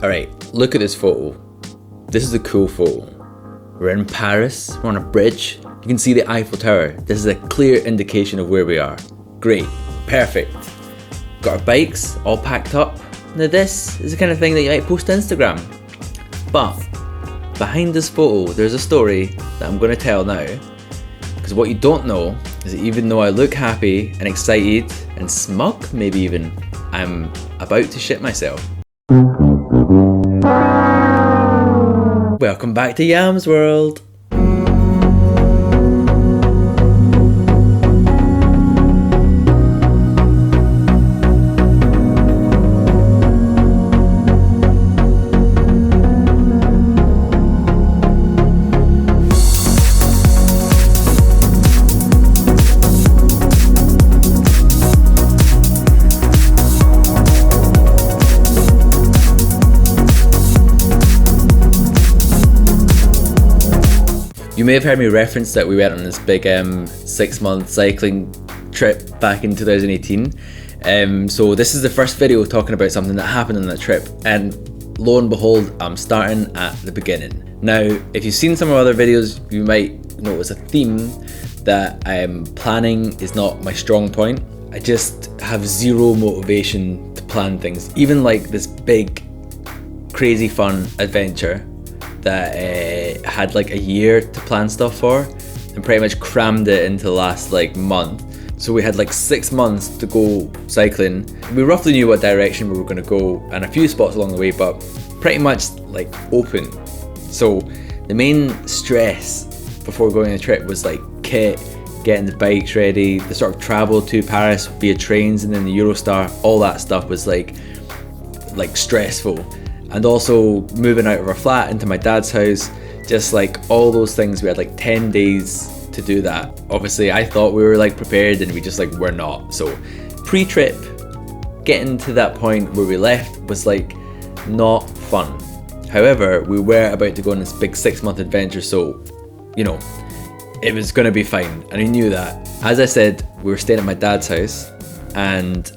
Alright, look at this photo. This is a cool photo. We're in Paris, we're on a bridge. You can see the Eiffel Tower. This is a clear indication of where we are. Great, perfect. Got our bikes all packed up. Now this is the kind of thing that you might post to Instagram. But behind this photo, there's a story that I'm going to tell now. Because what you don't know is that even though I look happy and excited and smug, maybe even, I'm about to shit myself. Welcome back to YAM'S World. You may have heard me reference that we went on this big 6-month cycling trip back in 2018. So this is the first video talking about something that happened on that trip, and lo and behold, I'm starting at the beginning. Now, if you've seen some of our other videos, you might notice a theme that planning is not my strong point. I just have zero motivation to plan things. Even like this big, crazy fun adventure that had like a year to plan stuff for, and pretty much crammed it into the last like month. So we had like 6 months to go cycling. We roughly knew what direction we were going to go and a few spots along the way, but pretty much like open. So the main stress before going on the trip was like kit, getting the bikes ready, the sort of travel to Paris via trains and then the Eurostar. All that stuff was like stressful. And also moving out of our flat into my dad's house, just like all those things. We had like 10 days to do that. Obviously I thought we were like prepared, and we just like were not. So pre-trip, getting to that point where we left was like not fun. However, we were about to go on this big 6-month adventure, so you know, it was gonna be fine, and I knew that. As I said, we were staying at my dad's house, and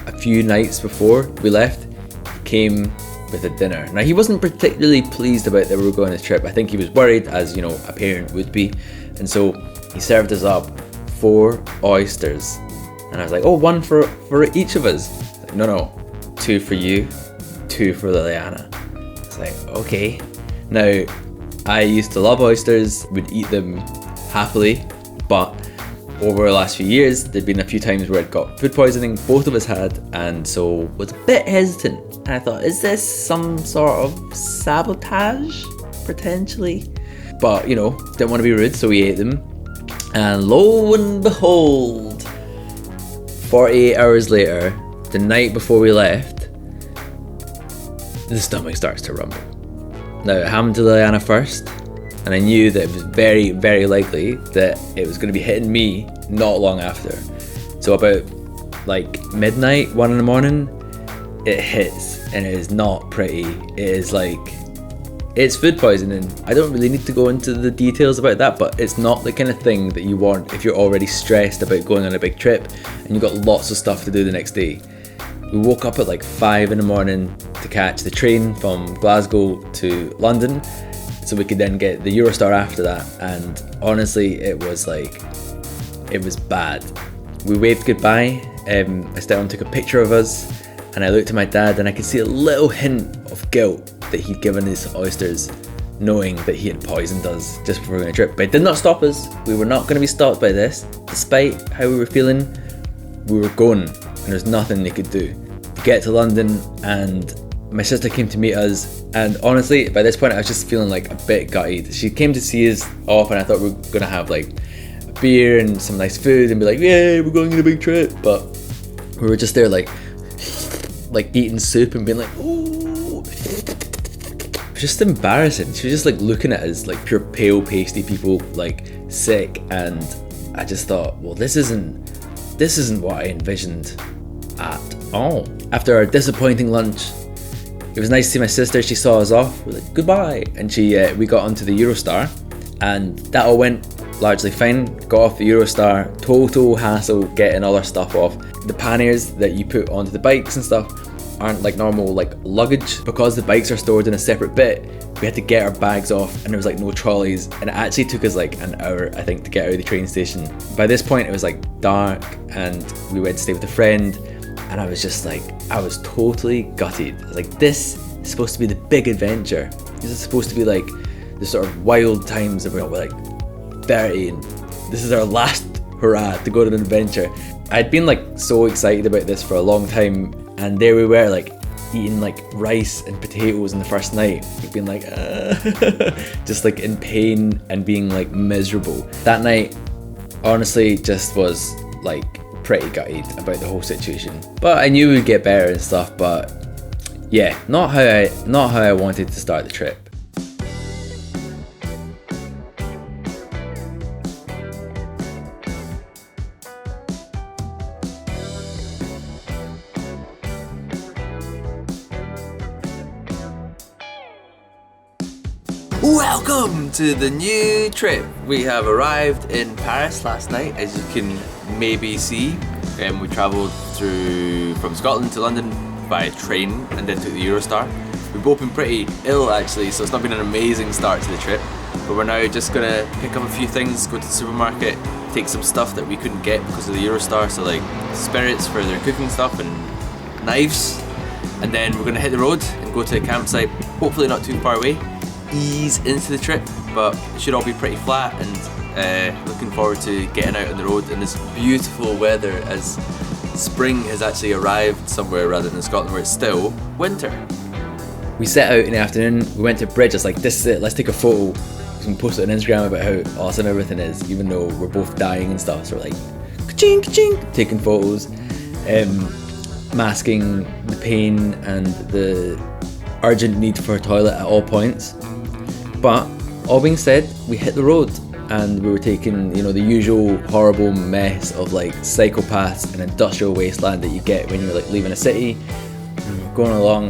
a few nights before we left, he came with a dinner. Now, he wasn't particularly pleased about that we were going on this trip. I think he was worried, as you know, a parent would be. And so he served us up 4 oysters. And I was like, oh, 1 for each of us. Like, no, 2 for you, 2 for Liliana. It's like, okay. Now, I used to love oysters, would eat them happily, but over the last few years, there'd been a few times where I'd got food poisoning, both of us had, and so was a bit hesitant. And I thought, is this some sort of sabotage, potentially? But, you know, didn't want to be rude, so we ate them. And lo and behold, 48 hours later, the night before we left, the stomach starts to rumble. Now, it happened to Liliana first, and I knew that it was very, very likely that it was going to be hitting me not long after. So about like midnight, 1 in the morning, it hits, and it is not pretty. It is like, it's food poisoning. I don't really need to go into the details about that, but it's not the kind of thing that you want if you're already stressed about going on a big trip and you've got lots of stuff to do the next day. We woke up at like 5 in the morning to catch the train from Glasgow to London, so we could then get the Eurostar after that. And honestly, it was bad. We waved goodbye. I stepped and took a picture of us, and I looked at my dad, and I could see a little hint of guilt that he'd given his oysters, knowing that he had poisoned us just before we went on a trip. But it did not stop us. We were not going to be stopped by this. Despite how we were feeling, we were going, and there's nothing they could do. We get to London, and my sister came to meet us, and honestly, by this point, I was just feeling like a bit gutted. She came to see us off, and I thought we were gonna have like a beer and some nice food and be like, yeah, we're going on a big trip. But we were just there like eating soup and being like, oh, it was just embarrassing. She was just like looking at us like pure pale, pasty people, like sick, and I just thought, well, this isn't what I envisioned at all. After our disappointing lunch, it was nice to see my sister. She saw us off. We're like, goodbye. And we got onto the Eurostar, and that all went largely fine. Got off the Eurostar, total hassle getting all our stuff off. The panniers that you put onto the bikes and stuff aren't like normal like luggage. Because the bikes are stored in a separate bit, we had to get our bags off, and there was like no trolleys, and it actually took us like an hour, I think, to get out of the train station. By this point it was like dark, and we went to stay with a friend, and I was just like, I was totally gutted. I was like, this is supposed to be the big adventure. This is supposed to be like the sort of wild times that we're like 30, and this is our last hurrah to go on an adventure. I'd been like so excited about this for a long time, and there we were like eating like rice and potatoes in the first night. We've been like just like in pain and being like miserable. That night honestly just was like pretty gutted about the whole situation, but I knew we'd get better and stuff. But yeah, not how I wanted to start the trip. Welcome to the new trip. We have arrived in Paris last night, as you can maybe see. We travelled from Scotland to London by train and then took the Eurostar. We've both been pretty ill actually, so it's not been an amazing start to the trip. But we're now just gonna pick up a few things, go to the supermarket, take some stuff that we couldn't get because of the Eurostar, so like spirits for their cooking stuff and knives. And then we're gonna hit the road and go to a campsite, hopefully not too far away. Ease into the trip, but it should all be pretty flat, and looking forward to getting out on the road in this beautiful weather, as spring has actually arrived somewhere rather than Scotland where it's still winter. We set out in the afternoon, we went to a bridge. I was like, this is it, let's take a photo. We can post it on Instagram about how awesome everything is, even though we're both dying and stuff. So we're like, ka-ching, ka-ching, taking photos, masking the pain and the urgent need for a toilet at all points. But all being said, we hit the road, and we were taking, you know, the usual horrible mess of like psychopaths and industrial wasteland that you get when you're like leaving a city. And we're going along,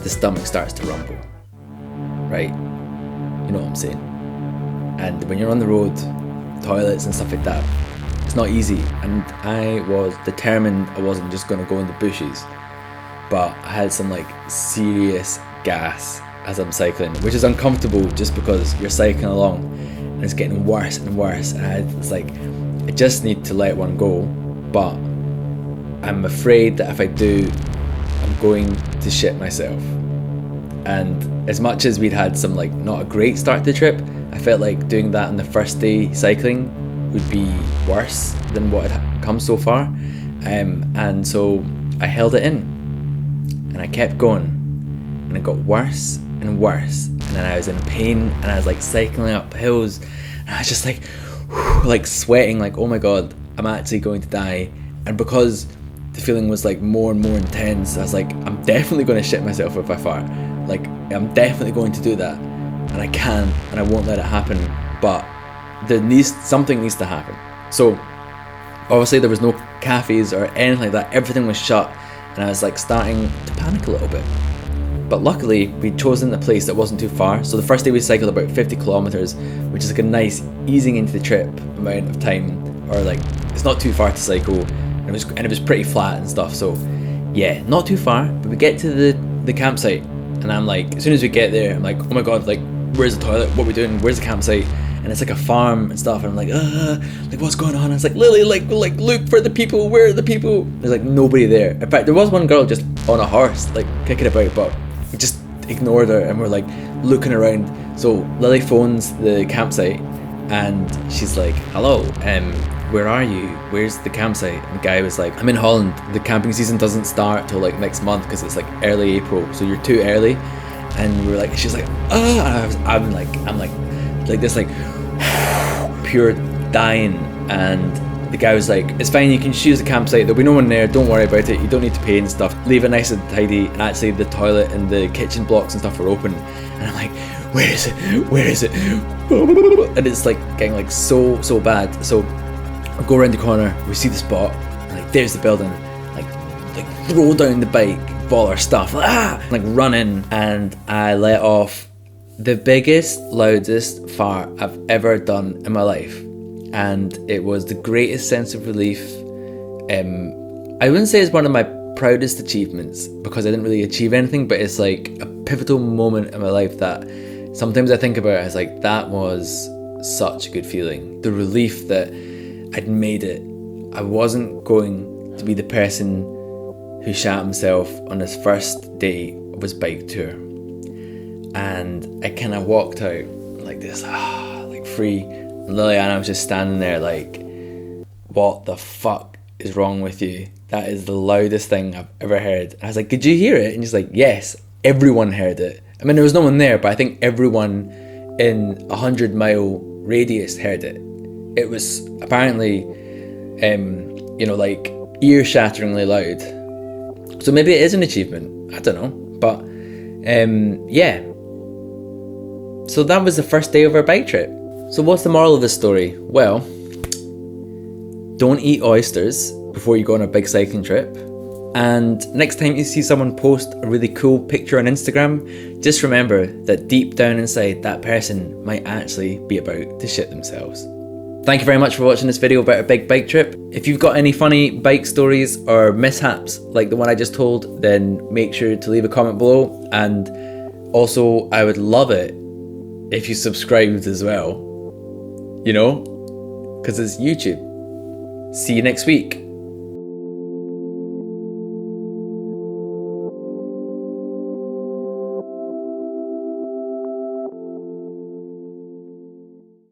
the stomach starts to rumble, right? You know what I'm saying? And when you're on the road, toilets and stuff like that, it's not easy. And I was determined I wasn't just gonna go in the bushes, but I had some like serious gas as I'm cycling, which is uncomfortable just because you're cycling along and it's getting worse and worse, and it's like I just need to let one go, but I'm afraid that if I do, I'm going to shit myself. And as much as we'd had some like not a great start to the trip, I felt like doing that on the first day cycling would be worse than what had come so far, and so I held it in and I kept going, and it got worse and worse, and then I was in pain, and I was like cycling up hills, and I was just like like sweating, like oh my god, I'm actually going to die. And because the feeling was like more and more intense, I was like, I'm definitely going to shit myself if I fart, like I'm definitely going to do that, and I can, and I won't let it happen, but something needs to happen. So obviously there was no cafes or anything like that, everything was shut, and I was like starting to panic a little bit. But luckily we'd chosen a place that wasn't too far. So the first day we cycled about 50 kilometers, which is like a nice easing into the trip amount of time, or like it's not too far to cycle, and it was pretty flat and stuff. So yeah, not too far. But we get to the campsite, and I'm like, as soon as we get there, I'm like, oh my god, like where's the toilet? What are we doing? Where's the campsite? And it's like a farm and stuff, and I'm like what's going on? And it's like, Lily, like look for the people. Where are the people? There's like nobody there. In fact, there was one girl just on a horse, like kicking about, but we just ignored her, and we're like looking around. So Lily phones the campsite, and she's like, hello, where are you? Where's the campsite? And the guy was like, I'm in Holland. The camping season doesn't start till like next month because it's like early April, so you're too early. And we were like, she's like, I'm like this, like pure dying. And the guy was like, it's fine, you can choose the campsite, there'll be no one there, don't worry about it, you don't need to pay and stuff, leave it nice and tidy. And actually the toilet and the kitchen blocks and stuff were open, and I'm like, where is it? And it's like getting like so bad. So I go around the corner, we see the spot, and like there's the building, like roll down the bike, all our stuff, like run in, and I let off the biggest, loudest fart I've ever done in my life. And it was the greatest sense of relief. I wouldn't say it's one of my proudest achievements because I didn't really achieve anything, but it's like a pivotal moment in my life that sometimes I think about it as like, that was such a good feeling. The relief that I'd made it. I wasn't going to be the person who shat himself on his first day of his bike tour. And I kind of walked out like this, like free. And Liliana was just standing there like, what the fuck is wrong with you? That is the loudest thing I've ever heard. And I was like, did you hear it? And he's like, yes, everyone heard it. I mean, there was no one there, but I think everyone in 100-mile radius heard it. It was apparently, like ear-shatteringly loud. So maybe it is an achievement. I don't know. But yeah. So that was the first day of our bike trip. So what's the moral of this story? Well, don't eat oysters before you go on a big cycling trip. And next time you see someone post a really cool picture on Instagram, just remember that deep down inside, that person might actually be about to shit themselves. Thank you very much for watching this video about a big bike trip. If you've got any funny bike stories or mishaps like the one I just told, then make sure to leave a comment below. And also, I would love it if you subscribed as well, because it's YouTube. See you next week.